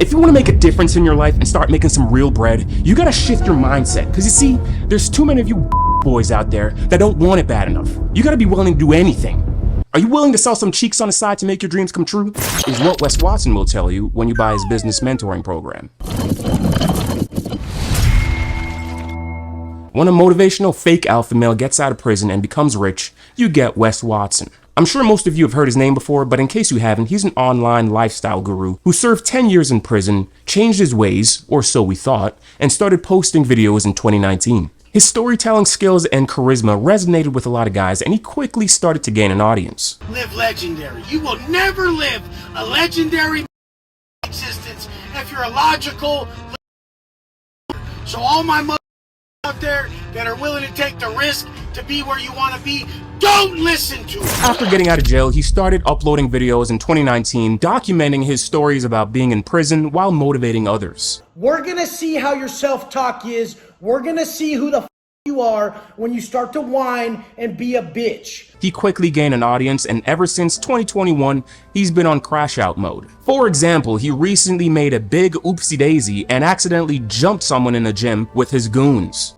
If you want to make a difference in your life and start making some real bread, you gotta shift your mindset. Because you see, there's too many of you boys out there that don't want it bad enough. You gotta be willing to do anything. Are you willing to sell some cheeks on the side to make your dreams come true? Is what Wes Watson will tell you when you buy his business mentoring program. When a motivational fake alpha male gets out of prison and becomes rich, you get Wes Watson. I'm sure most of you have heard his name before, but in case you haven't, he's an online lifestyle guru who served 10 years in prison, changed his ways, or so we thought, and started posting videos in 2019. His storytelling skills and charisma resonated with a lot of guys, and he quickly started to gain an audience. Live legendary. You will never live a legendary existence if you're illogical. So all my mother out there that are willing to take the risk to be where you want to be, don't listen to him. After getting out of jail, he started uploading videos in 2019 documenting his stories about being in prison while motivating others. We're gonna see how your self-talk is. We're gonna see who the f you are when you start to whine and be a bitch. He quickly gained an audience, and ever since 2021, he's been on crash out mode. For example, he recently made a big oopsie daisy and accidentally jumped someone in the gym with his goons.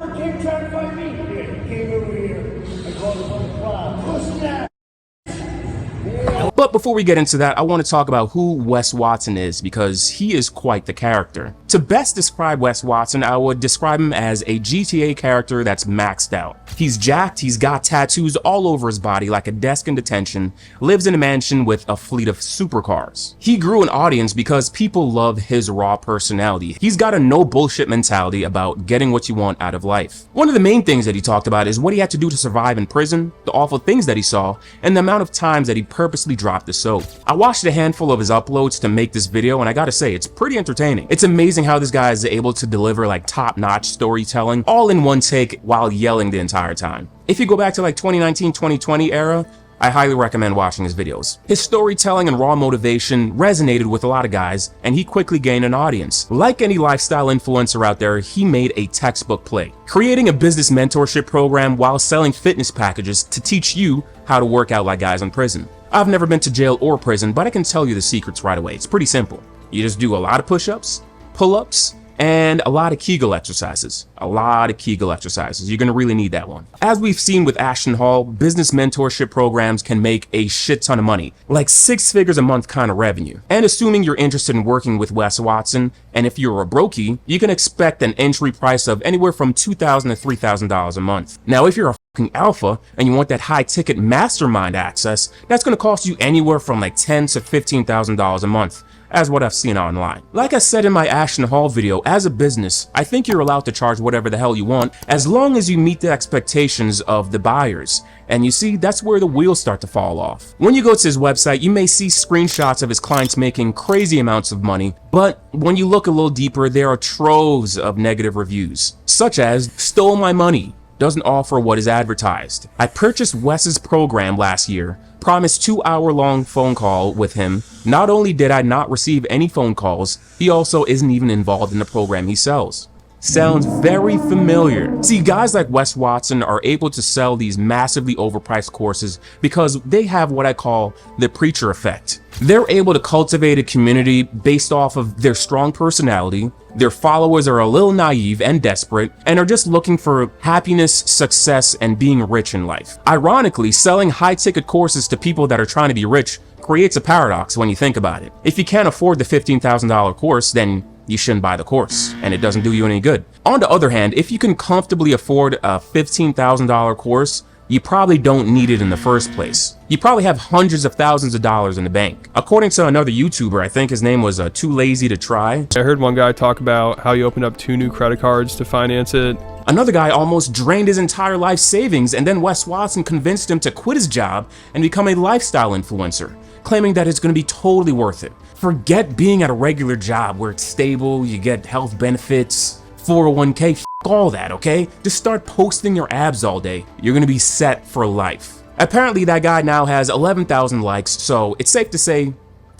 But before we get into that, I want to talk about who Wes Watson is, because he is quite the character. To best describe Wes Watson, I would describe him as a GTA character that's maxed out. He's jacked, he's got tattoos all over his body like a desk in detention, lives in a mansion with a fleet of supercars. He grew an audience because people love his raw personality. He's got a no bullshit mentality about getting what you want out of life. One of the main things that he talked about is what he had to do to survive in prison, the awful things that he saw, and the amount of times that he purposely dropped the soap. I watched a handful of his uploads to make this video, and I gotta say, it's pretty entertaining. It's amazing how this guy is able to deliver like top-notch storytelling all in one take while yelling the entire time. If you go back to like 2019-2020 era, I highly recommend watching his videos. His storytelling and raw motivation resonated with a lot of guys, and he quickly gained an audience. Like any lifestyle influencer out there, he made a textbook play, creating a business mentorship program while selling fitness packages to teach you how to work out like guys in prison. I've never been to jail or prison, but I can tell you the secrets right away. It's pretty simple. You just do a lot of push-ups, pull-ups, and a lot of Kegel exercises. A lot of Kegel exercises. You're gonna really need that one. As we've seen with Ashton Hall, business mentorship programs can make a shit ton of money, like 6 figures a month kind of revenue. And assuming you're interested in working with Wes Watson, and if you're a brokey, you can expect an entry price of anywhere from $2,000 to $3,000 a month. Now, if you're a fucking alpha and you want that high ticket mastermind access, that's gonna cost you anywhere from like $10,000 to $15,000 a month, as what I've seen online. Like I said in my Ashton Hall video, as a business, I think you're allowed to charge whatever the hell you want as long as you meet the expectations of the buyers. And you see, that's where the wheels start to fall off. When you go to his website, you may see screenshots of his clients making crazy amounts of money, but when you look a little deeper, there are troves of negative reviews, such as "stole my money," doesn't offer what is advertised. I purchased Wes's program last year, promised 2-hour-long phone call with him. Not only did I not receive any phone calls, he also isn't even involved in the program he sells. Sounds very familiar. See, guys like Wes Watson are able to sell these massively overpriced courses because they have what I call the preacher effect. They're able to cultivate a community based off of their strong personality. Their followers are a little naive and desperate and are just looking for happiness, success, and being rich in life. Ironically, selling high-ticket courses to people that are trying to be rich creates a paradox when you think about it. If you can't afford the $15,000 course, then you shouldn't buy the course, and it doesn't do you any good. On the other hand, if you can comfortably afford a $15,000 course, you probably don't need it in the first place. You probably have hundreds of thousands of dollars in the bank. According to another YouTuber, I think his name was Too Lazy to Try. I heard one guy talk about how he opened up 2 new credit cards to finance it. Another guy almost drained his entire life savings, and then Wes Watson convinced him to quit his job and become a lifestyle influencer, claiming that it's going to be totally worth it. Forget being at a regular job where it's stable, you get health benefits, 401k, f all that, okay? Just start posting your abs all day. You're gonna be set for life. Apparently that guy now has 11,000 likes, so it's safe to say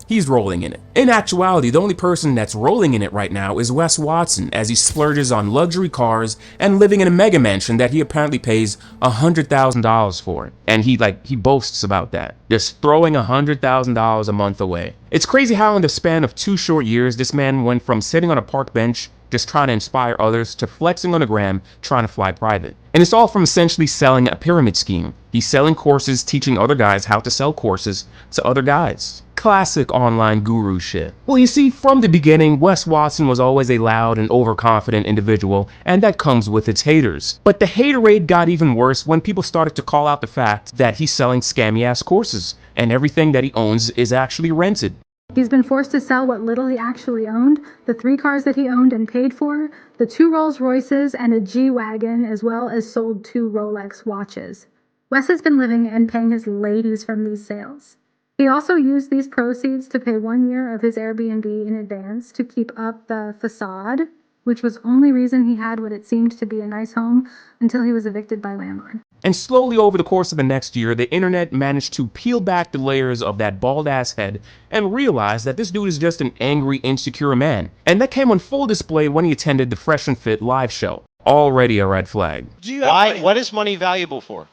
he's rolling in it. In actuality, the only person that's rolling in it right now is Wes Watson, as he splurges on luxury cars and living in a mega mansion that he apparently pays $100,000 for. And he boasts about that, just throwing $100,000 a month away. It's crazy how in the span of 2 short years, this man went from sitting on a park bench just trying to inspire others to flexing on the gram trying to fly private. And it's all from essentially selling a pyramid scheme. He's selling courses, teaching other guys how to sell courses to other guys. Classic online guru shit. Well, you see, from the beginning, Wes Watson was always a loud and overconfident individual, and that comes with its haters. But the haterade got even worse when people started to call out the fact that he's selling scammy-ass courses, and everything that he owns is actually rented. He's been forced to sell what little he actually owned, the 3 cars that he owned and paid for, the 2 Rolls Royces and a G-Wagon, as well as sold 2 Rolex watches. Wes has been living and paying his ladies from these sales. He also used these proceeds to pay 1 year of his Airbnb in advance to keep up the Facade, which was the only reason he had what it seemed to be a nice home until he was evicted by landlord. And slowly over the course of the next year, the internet managed to peel back the layers of that bald-ass head and realize that this dude is just an angry, insecure man. And that came on full display when he attended the Fresh and Fit live show. Already a red flag. Why? What is money valuable for?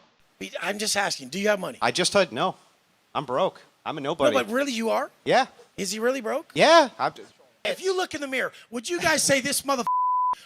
I'm just asking, do you have money? I just said no. I'm broke. I'm a nobody. No, but really you are? Yeah. Is he really broke? Yeah. If you look in the mirror, would you guys say this mother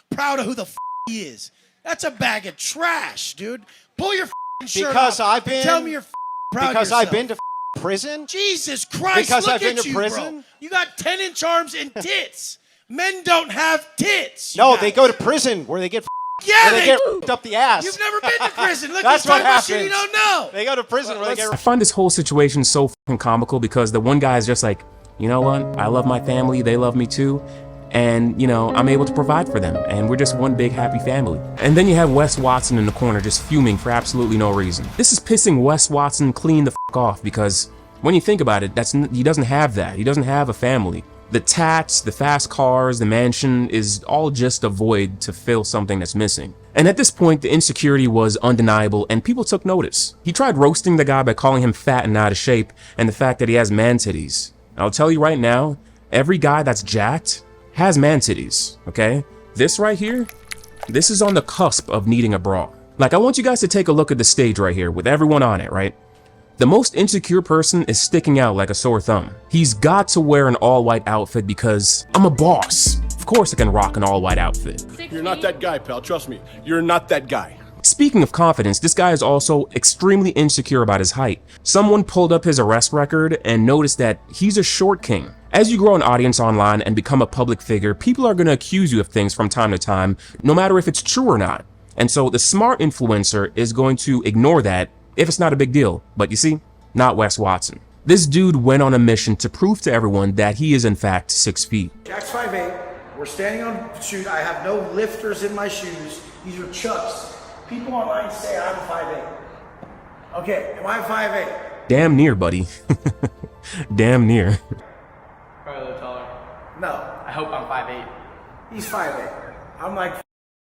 proud of who the he is? That's a bag of trash, dude. Pull your shirt Because off I've been. and tell me you're proud Because of yourself. I've been to prison. Jesus Christ, Because look I've been at to you, prison. bro. You got 10-inch arms and tits. Men don't have tits. No, guys. they go to prison where they get. Yeah, where they get up the ass. You've never been to prison. Look, That's he's talking what about shit you happens. don't know. They go to prison where they I get. find this whole situation so fucking comical because the one guy is just like, you know what? I love my family. They love me too. And, you know, I'm able to provide for them. And we're just one big happy family. And then you have Wes Watson in the corner just fuming for absolutely no reason. This is pissing Wes Watson clean the fuck off because when you think about it, he doesn't have that. He doesn't have a family. The tats, the fast cars, the mansion is all just a void to fill something that's missing. And at this point, the insecurity was undeniable and people took notice. He tried roasting the guy by calling him fat and out of shape and the fact that he has man titties. I'll tell you right now, every guy that's jacked has man titties, okay? This right here, this is on the cusp of needing a bra. Like, I want you guys to take a look at the stage right here with everyone on it, right? The most insecure person is sticking out like a sore thumb. He's got to wear an all-white outfit because I'm a boss. Of course I can rock an all-white outfit. You're not that guy, pal. Trust me. You're not that guy. Speaking of confidence, this guy is also extremely insecure about his height. Someone pulled up his arrest record and noticed that he's a short king. As you grow an audience online and become a public figure, people are going to accuse you of things from time to time, no matter if it's true or not. And so the smart influencer is going to ignore that if it's not a big deal. But you see, not Wes Watson. This dude went on a mission to prove to everyone that he is in fact 6 feet. Jack's 5'8". We're standing on shoes. I have no lifters in my shoes. These are Chucks. People online say I'm 5'8". Okay, am I 5'8"? Damn near, buddy. Damn near. Probably a little taller. No. I hope I'm 5'8". He's 5'8". I'm like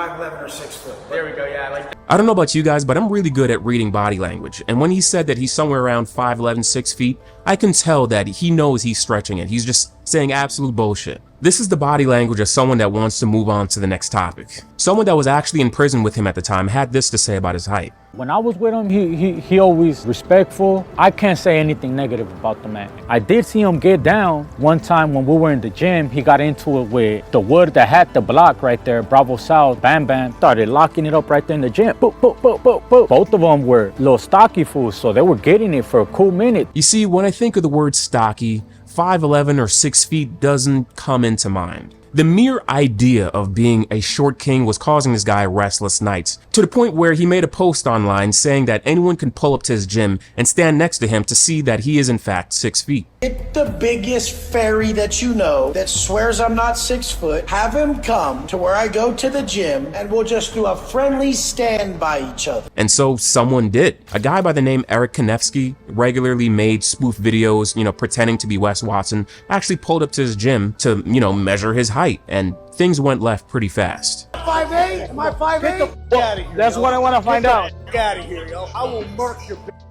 5'11" or 6 foot. There we go, yeah, I like that. I don't know about you guys, but I'm really good at reading body language. And when he said that he's somewhere around 5'11", 6 feet, I can tell that he knows he's stretching it. He's just saying absolute bullshit. This is the body language of someone that wants to move on to the next topic. Someone that was actually in prison with him at the time had this to say about his height. When I was with him, he always respectful. I can't say anything negative about the man. I did see him get down one time when we were in the gym. He got into it with the wood that had the block right there, Bravo South, Bam Bam. Started locking it up right there in the gym. Boop, boop, boop, boop, boop. Both of them were little stocky fools, so they were getting it for a cool minute. You see, when I think of the word stocky, 5'11" or 6 feet doesn't come into mind. The mere idea of being a short king was causing this guy restless nights, to the point where he made a post online saying that anyone can pull up to his gym and stand next to him to see that he is in fact 6 feet. Get the biggest fairy that you know that swears I'm not 6 foot, have him come to where I go to the gym, and we'll just do a friendly stand by each other. And so someone did. A guy by the name Eric Kanefsky regularly made spoof videos, pretending to be Wes Watson, actually pulled up to his gym to, measure his height, and things went left pretty fast. 5'8"? Am I 5'8"? Get out of here. That's what I want to find out. Get out of here, yo. I will murk your bitch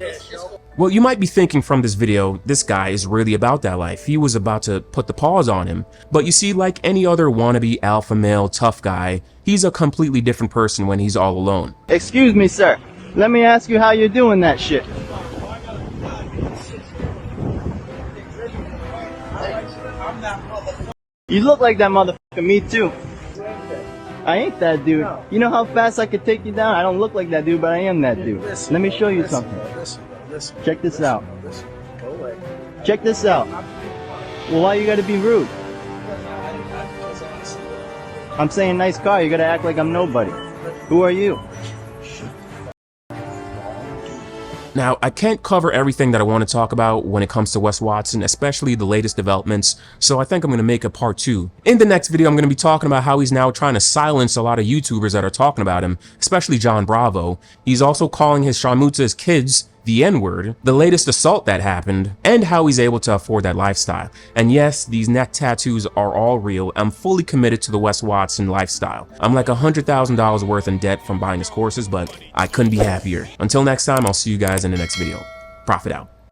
Well, you might be thinking from this video, this guy is really about that life. He was about to put the pause on him. But you see, like any other wannabe alpha male tough guy, he's a completely different person when he's all alone. Excuse me, sir. Let me ask you how you're doing that shit. You look like that motherfucker, me too. I ain't that dude. You know how fast I could take you down? I don't look like that dude, but I am that dude. Let me show you something. Check this out. Check this out. Well, why you gotta be rude? I'm saying nice car, you gotta act like I'm nobody. Who are you? Now, I can't cover everything that I want to talk about when it comes to Wes Watson, especially the latest developments, so I think I'm going to make a part 2. In the next video, I'm going to be talking about how he's now trying to silence a lot of YouTubers that are talking about him, especially John Bravo. He's also calling his Sharmuta's kids the N-word, the latest assault that happened, and how he's able to afford that lifestyle. And yes, these neck tattoos are all real. I'm fully committed to the Wes Watson lifestyle. I'm like $100,000 worth in debt from buying his courses, but I couldn't be happier. Until next time, I'll see you guys in the next video. Profit out.